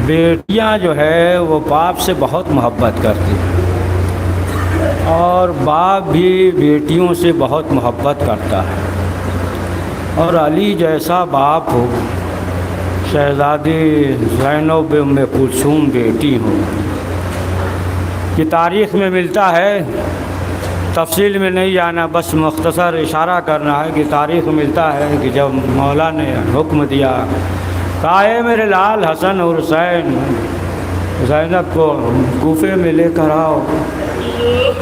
بیٹیاں جو ہے وہ باپ سے بہت محبت کرتی ہیں اور باپ بھی بیٹیوں سے بہت محبت کرتا ہے، اور علی جیسا باپ ہو، شہزادی زینب ام کلثوم بیٹی ہو، یہ تاریخ میں ملتا ہے، تفصیل میں نہیں جانا، بس مختصر اشارہ کرنا ہے کہ تاریخ میں ملتا ہے کہ جب مولا نے حکم دیا کہا اے میرے لال حسن اور حسین زینب کو کوفے میں لے کر آؤ،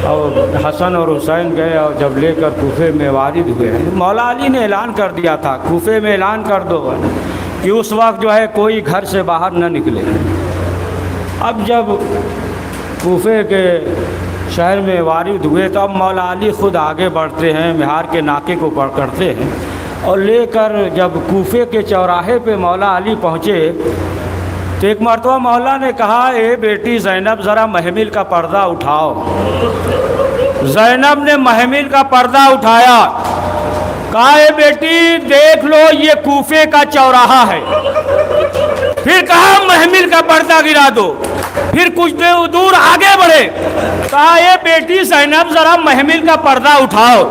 اور حسن اور حسین گئے اور جب لے کر کوفے میں وارد ہوئے، مولا علی نے اعلان کر دیا تھا کوفے میں اعلان کر دو کہ اس وقت جو ہے کوئی گھر سے باہر نہ نکلے۔ اب جب کوفے کے شہر میں وارد ہوئے تو اب مولا علی خود آگے بڑھتے ہیں، مہار کے ناکے کو پکڑتے ہیں اور لے کر جب کوفے کے چوراہے پہ مولا علی پہنچے تو ایک مرتبہ مولا نے کہا اے بیٹی زینب ذرا محمل کا پردہ اٹھاؤ۔ زینب نے محمل کا پردہ اٹھایا، کہا اے بیٹی دیکھ لو یہ کوفے کا چوراہا ہے، پھر کہا محمل کا پردہ گرا دو، پھر کچھ دور آگے بڑھے، کہا اے بیٹی زینب ذرا محمل کا پردہ اٹھاؤ۔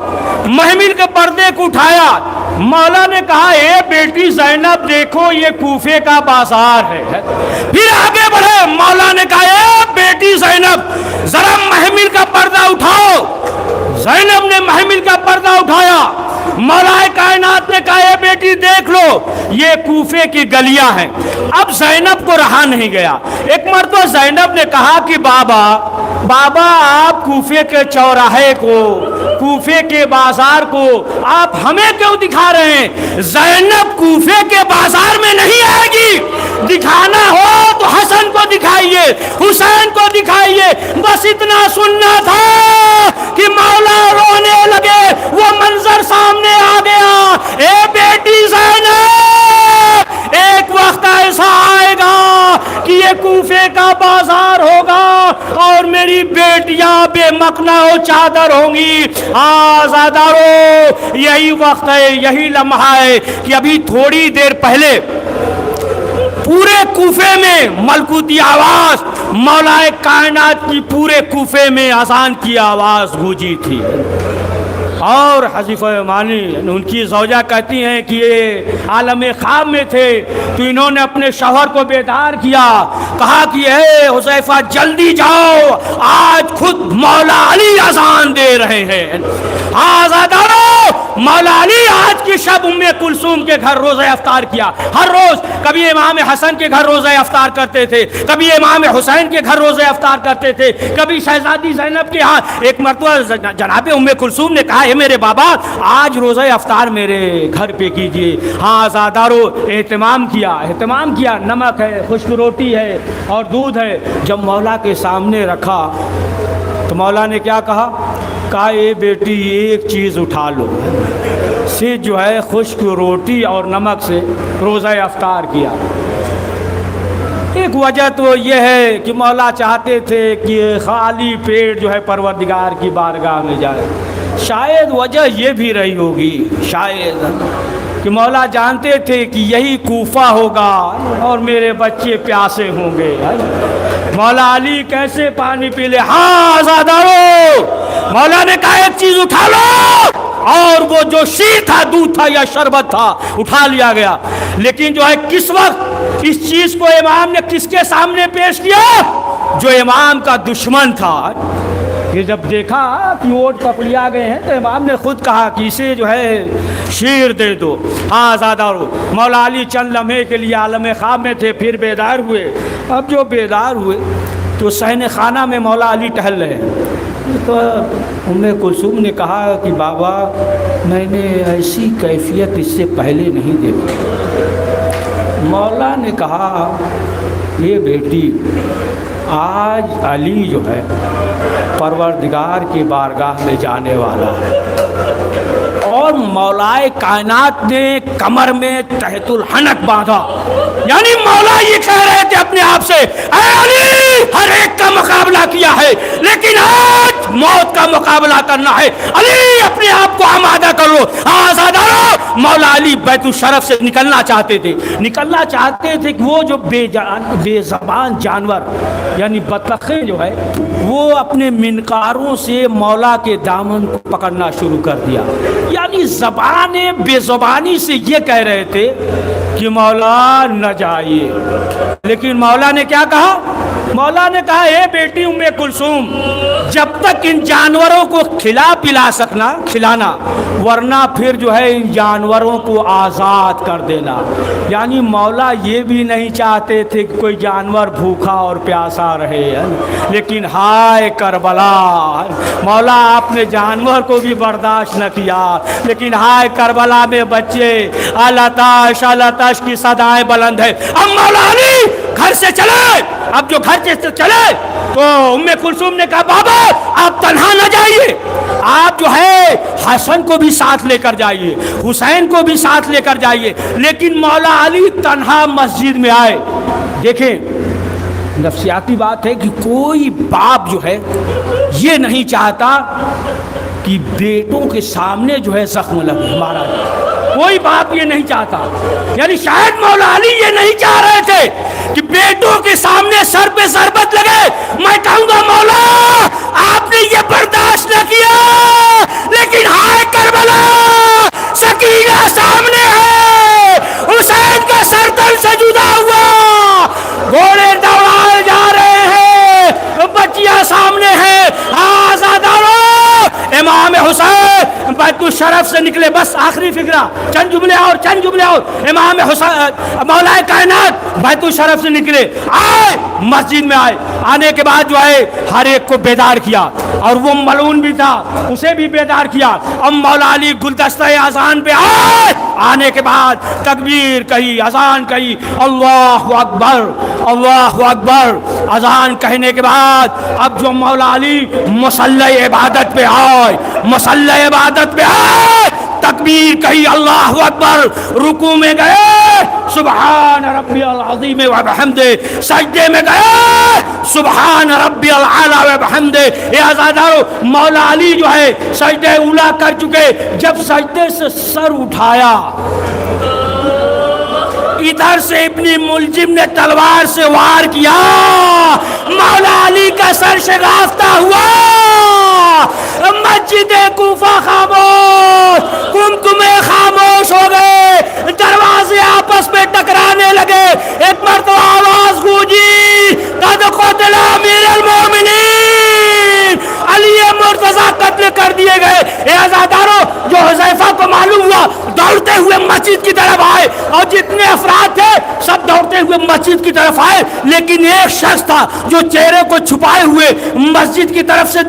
محمل کے پردے کو اٹھایا، مولا نے کہا اے بیٹی زینب دیکھو یہ کوفے کا بازار ہے، پھر آگے بڑھے، مولا نے کہا اے بیٹی زینب ذرا محمل کا پردہ اٹھاؤ۔ زینب نے محمل کا پردہ اٹھایا، مولا کائنات نے کہا اے بیٹی دیکھ لو یہ کوفے کی گلیاں ہیں۔ اب زینب کو رہا نہیں گیا، ایک مرتبہ زینب نے کہا کہ بابا آپ کوفے کے چوراہے کو، کوفے کے بازار کو آپ ہمیں کیوں دکھا رہے ہیں؟ زینب کوفے کے بازار میں نہیں آئے گی، دکھانا ہو تو حسن کو دکھائیے، حسین کو دکھائیے۔ بس اتنا سننا تھا کہ مولا رونے لگے، وہ منظر سامنے آ گیا۔ اے بیٹی زینب ایک وقت ایسا آئے گا کہ یہ کوفے کا بازار ہوگا اور میری بیٹیاں بے مکنا و چادر ہوں گی۔ آزادارو یہی وقت ہے، یہی لمحہ ہے کہ ابھی تھوڑی دیر پہلے پورے کوفے میں ملکوتی آواز، مولا کائنات کی پورے کوفے میں اذان کی آواز گونجی تھی، اور حذیفہ مانی ان کی زوجہ کہتی ہیں کہ یہ عالم خواب میں تھے تو انہوں نے اپنے شوہر کو بیدار کیا، کہا کہ اے حذیفہ جلدی جاؤ آج خود مولا علی اذان دے رہے ہیں۔ آزادارو مولا علی آج کی شب ام کلثوم کے گھر روزہ افطار کیا، ہر روز کبھی امام حسن کے گھر روزہ افطار کرتے تھے، کبھی امام حسین کے گھر روزہ افطار کرتے تھے، کبھی شہزادی زینب کے ہاں۔ ایک مرتبہ جناب ام کلثوم نے کہا اے میرے بابا آج روزہ افطار میرے گھر پہ کیجئے۔ ہاں آزادارو اہتمام کیا، نمک ہے، خشک روٹی ہے اور دودھ ہے۔ جب مولا کے سامنے رکھا تو مولا نے کیا کہا اے بیٹی ایک چیز اٹھا لو، سے جو ہے خشک روٹی اور نمک سے روزہ افطار کیا۔ ایک وجہ تو یہ ہے کہ مولا چاہتے تھے کہ خالی پیٹ جو ہے پروردگار کی بارگاہ میں جائے، شاید وجہ یہ بھی رہی ہوگی، شاید کہ مولا جانتے تھے کہ یہی کوفہ ہوگا اور میرے بچے پیاسے ہوں گے، مولا علی کیسے پانی پی لے۔ ہاں آزادارو مولا نے کہا ایک چیز اٹھا لو، اور وہ جو شیر تھا، دودھ تھا یا شربت تھا، اٹھا لیا گیا۔ لیکن جو ہے کس وقت اس چیز کو امام نے کس کے سامنے پیش کیا؟ جو امام کا دشمن تھا۔ کہ جب دیکھا کہ ووٹ پکڑیا گئے ہیں تو امام نے خود کہا کہ اسے جو ہے شیر دے دو۔ ہاں آزادارو مولا علی چند لمحے کے لیے عالم خواب میں تھے، پھر بیدار ہوئے۔ اب جو بیدار ہوئے تو صحن خانہ میں مولا علی ٹہل رہے ہیں، تو ام کلثوم نے کہا کہ بابا میں نے ایسی کیفیت اس سے پہلے نہیں دیکھی۔ مولا نے کہا یہ بیٹی آج علی جو ہے پروردگار کی بارگاہ میں جانے والا ہے، اور مولا کائنات نے کمر میں تحت الحنک باندھا، یعنی مولا یہ کہہ رہے تھے اپنے آپ سے اے علی ہر ایک کا مقابلہ کیا ہے، لیکن آج موت کا مقابلہ کرنا ہے۔ علی اپنے آپ کو آمادہ کر لو۔ آزادارو، مولا علی بیت الشرف سے نکلنا چاہتے تھے کہ وہ جو بے زبان جانور یعنی بطخیں جو ہے وہ اپنے منقاروں سے مولا کے دامن کو پکڑنا شروع کر دیا، یعنی بے زبانی سے یہ کہہ رہے تھے کہ مولا نہ جائیے، لیکن مولا نے کیا کہا؟ مولا نے کہا اے بیٹی ام کلثوم، جب تک ان جانوروں کو کھلانا، ورنہ پھر جو ہے ان جانوروں کو آزاد کر دینا۔ یعنی مولا یہ بھی نہیں چاہتے تھے کہ کوئی جانور بھوکا اور پیاسا رہے، لیکن ہائے کربلا، مولا آپ نے جانور کو بھی برداشت نہ کیا، لیکن ہائے کربلا میں بچے الاتش الاتش کی صدائیں بلند ہے۔ اب مولا علی گھر سے چلے، اب جو گھر سے چلے تو ام کلثوم نے کہا بابا آپ تنہا نہ جائیے، آپ جو ہے حسن کو بھی ساتھ لے کر جائیے، حسین کو بھی ساتھ لے کر جائیے، لیکن مولا علی تنہا مسجد میں آئے۔ دیکھیں نفسیاتی بات ہے کہ کوئی باپ جو ہے یہ نہیں چاہتا کہ بیٹوں کے سامنے جو ہے زخم لگے، ہمارا کوئی باپ یہ نہیں چاہتا، یعنی شاید مولا علی یہ نہیں چاہ رہے تھے کہ بیٹوں کے سامنے سر پہ ضربت لگے۔ میں کہوں گا مولا آپ نے یہ برداشت نہ کیا، لیکن ہائے کربلا، سکینہ سامنے ہے، حسین کا سر تل سے جدا ہوا، گھوڑے دوڑائے جا رہے ہیں، بچیاں سامنے ہیں، آزادارو امام حسین بیت الشرف سے نکلے۔ بس آخری فکرہ، چند جملے اور امام حسین مولا کائنات بیت الشرف سے نکلے، آئے مسجد میں، آنے کے بعد جو ہے ہر ایک کو بیدار کیا، اور وہ ملعون بھی تھا اسے بھی بیدار کیا۔ اب مولا علی گلدستہ اذان پہ آنے کے بعد تکبیر کہی، اذان کہی، اللہ اکبر اللہ اکبر، اذان کہنے کے بعد اب جو مولا علی مصلی عبادت پہ آئے، تکبیر کہی، اللہ اکبر، رکوع میں گئے، سبحان ربی العظیم و بحمدہ، سجدے میں گئے، سبحان ربی العالی و بحمدہ۔ اے آزادارو، مولا علی جو ہے سجدے اولا کر چکے، جب سجدے سے سر اٹھایا، ادھر سے ابن ملجم نے تلوار سے وار کیا، مولا علی کا سر شگافتہ ہوا، مسجد کوفہ خاموش، کمکمے خاموش ہو گئے، دروازے آپس میں ٹکرانے لگے، ایک مرتبہ آواز گونجی، قد قتل امیر المومنین، علی مرتضیٰ قتل کر دیے گئے۔ اے آزادارو، جو حذیفہ کو معلوم ہوا دوڑتے ہوئے مسجد کی طرف آئے، اور جتنے افراد تھے سب دوڑتے ہوئے مسجد کی طرف آئے، لیکن ایک شخص تھا جو چہرے کو چھپائے ہوئے مسجد کی طرف سے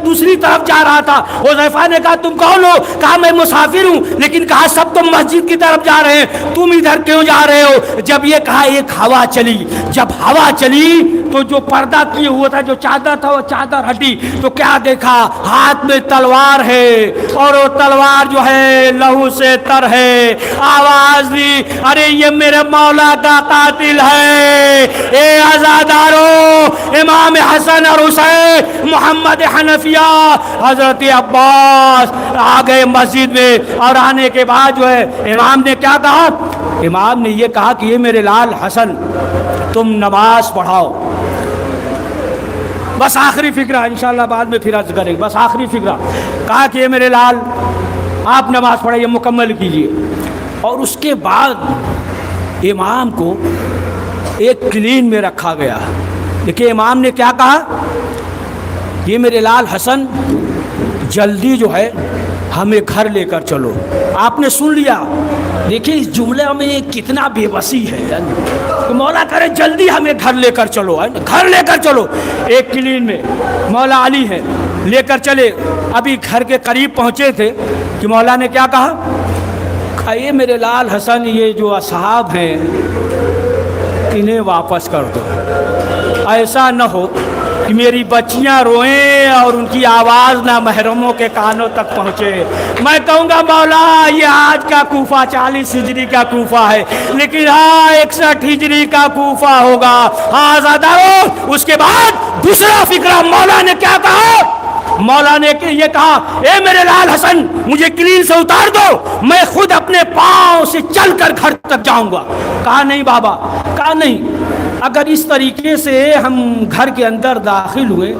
دوسری طرف جا رہا تھا۔ حذیفہ نے کہا تم کون ہو؟ کہا میں مسافر ہوں، لیکن کہا سب تم مسجد کی طرف جا رہے ہیں، تم ادھر کیوں جا رہے ہو؟ جب یہ کہا ایک ہوا چلی، جب ہوا چلی تو جو پردہ کیے ہوا تھا، جو چادر تھا، وہ چادر ہٹی تو کیا دیکھا؟ ہاتھ میں تلوار ہے، اور وہ تلوار جو ہے لہو سے تر ہے۔ آواز دی، ارے یہ میرے مولا کا قاتل ہے۔ اے آزادارو، امام حسن اور حسین، محمد حنفیہ، حضرت عباس آ گئے مسجد میں، اور آنے کے بعد جو ہے امام نے کیا کہا؟ امام نے یہ کہا کہ یہ میرے لال حسن تم نماز پڑھاؤ۔ بس آخری فکرہ، انشاءاللہ بعد میں پھر عرض کریں گے، بس آخری فکرہ کہا کہ یہ میرے لال آپ نماز پڑھائیے، مکمل کیجئے۔ اور اس کے بعد امام کو ایک کلین میں رکھا گیا۔ دیکھیں امام نے کیا کہا؟ یہ میرے لال حسن جلدی جو ہے ہمیں گھر لے کر چلو۔ آپ نے سن لیا، دیکھیں اس جملے میں کتنا بے بسی ہے، مولا کرے جلدی ہمیں گھر لے کر چلو، گھر لے کر چلو۔ ایک کلین میں مولا علی ہے، لے کر چلے، ابھی گھر کے قریب پہنچے تھے کہ مولا نے کیا کہا؟ یہ میرے لال حسن یہ جو اصحاب ہیں انہیں واپس کر دو، ایسا نہ ہو کہ میری بچیاں روئیں اور ان کی آواز نہ محرموں کے کانوں تک پہنچے. میں کہوں گا مولا یہ آج کا کوفہ 40 ہجری کا کوفہ ہے, لیکن 61 ہجری کا کوفہ ہوگا. آزادارو, اس کے بعد دوسرا فکرہ مولا نے کیا کہا؟ مولا نے یہ کہا, اے میرے لال حسن مجھے کلین سے اتار دو, میں خود اپنے پاؤں سے چل کر گھر تک جاؤں گا. کہا نہیں بابا, کہا نہیں, اگر اس طریقے سے ہم گھر کے اندر داخل ہوئے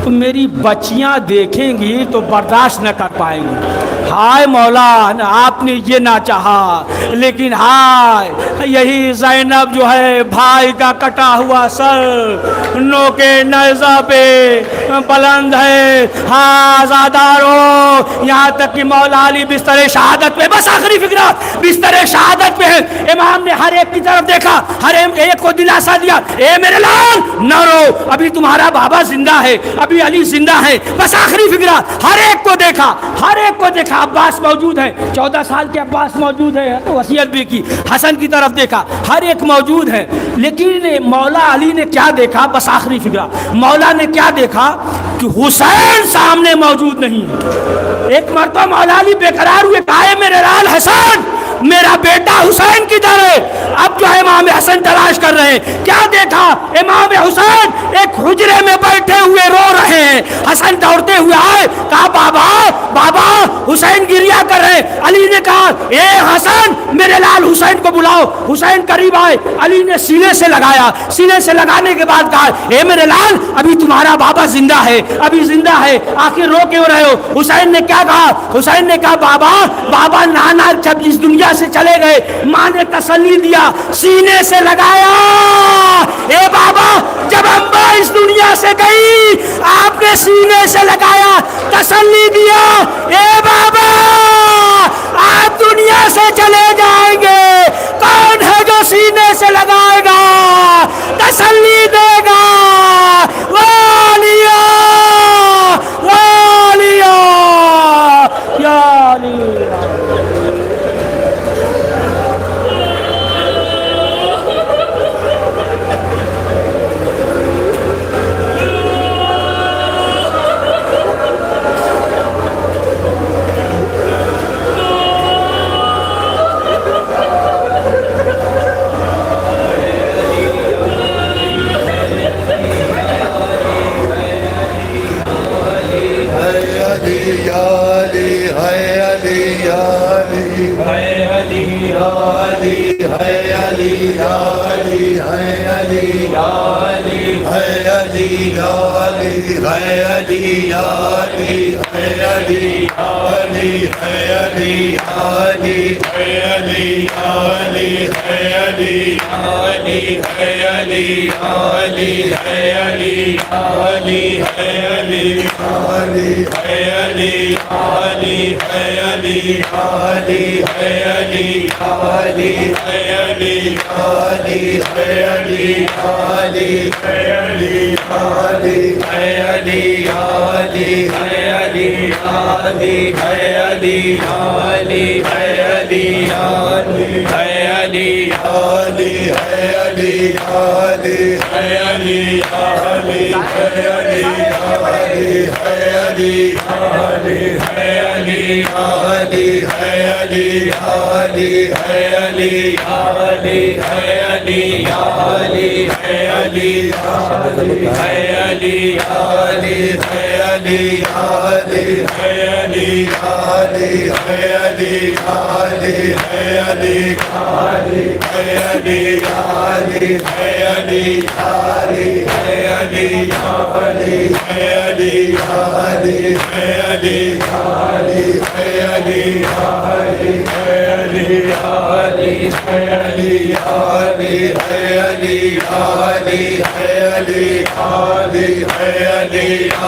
تو میری بچیاں دیکھیں گی تو برداشت نہ کر پائیں گی. ہائے مولا, آپ نے یہ نہ چاہا, لیکن ہائے یہی زینب جو ہے بھائی کا کٹا ہوا سر نوکے نیزہ پہ بلند ہے. ہاں آزادارو, یہاں تک کہ مولا علی بستر شہادت پہ, بس آخری فکرہ, بستر شہادت پہ ہے. امام نے ہر ایک کی طرف دیکھا, ہر ایک کو دلاسا دیا, اے میرے لال نہ رو, ابھی تمہارا بابا زندہ ہے, ابھی علی زندہ ہے. بس آخری فکرہ, ہر ایک کو دیکھا, ہر ایک کو دیکھا. عباس موجود ہے, 14 سال کے عباس موجود ہے, وصیت بھی کی. حسن کی طرف دیکھا, ہر ایک موجود ہے. لیکن مولا علی نے کیا دیکھا؟ بس آخری فکرہ, مولا نے کیا دیکھا کہ حسین سامنے موجود نہیں ہے. ایک مرتبہ مولا علی بے قرار ہوئے, کہا ہے میرے لال حسن میرا بیٹا حسین کدھر ہے؟ اب جو ہے امام حسن تلاش کر رہے ہیں. کیا دیکھا؟ امام حسین ایک حجرے میں بیٹھے ہوئے رو رہے ہیں. حسن دوڑتے ہوئے آئے, کہا بابا بابا حسین گریا کر رہے. علی نے کہا اے حسن میرے لال حسین کو بلاؤ. حسین قریب آئے, علی نے سینے سے لگایا, سینے سے لگانے کے بعد کہا اے میرے لال ابھی تمہارا بابا زندہ ہے, ابھی زندہ ہے, آخر رو کیوں رہے ہو؟ حسین نے کیا کہا؟ حسین نے کہا بابا بابا نانا جب اس دنیا سے چلے گئے, ماں نے تسلی دیا, سینے سے لگایا. اے بابا جب اماں اس دنیا سے گئی آپ نے سینے سے لگایا, تسلی دیا. اے بابا آپ دنیا سے چلے جائیں گے, کون ہے جو سینے سے لگائے گا, تسلی دے گا؟ والیا والیا یا علی.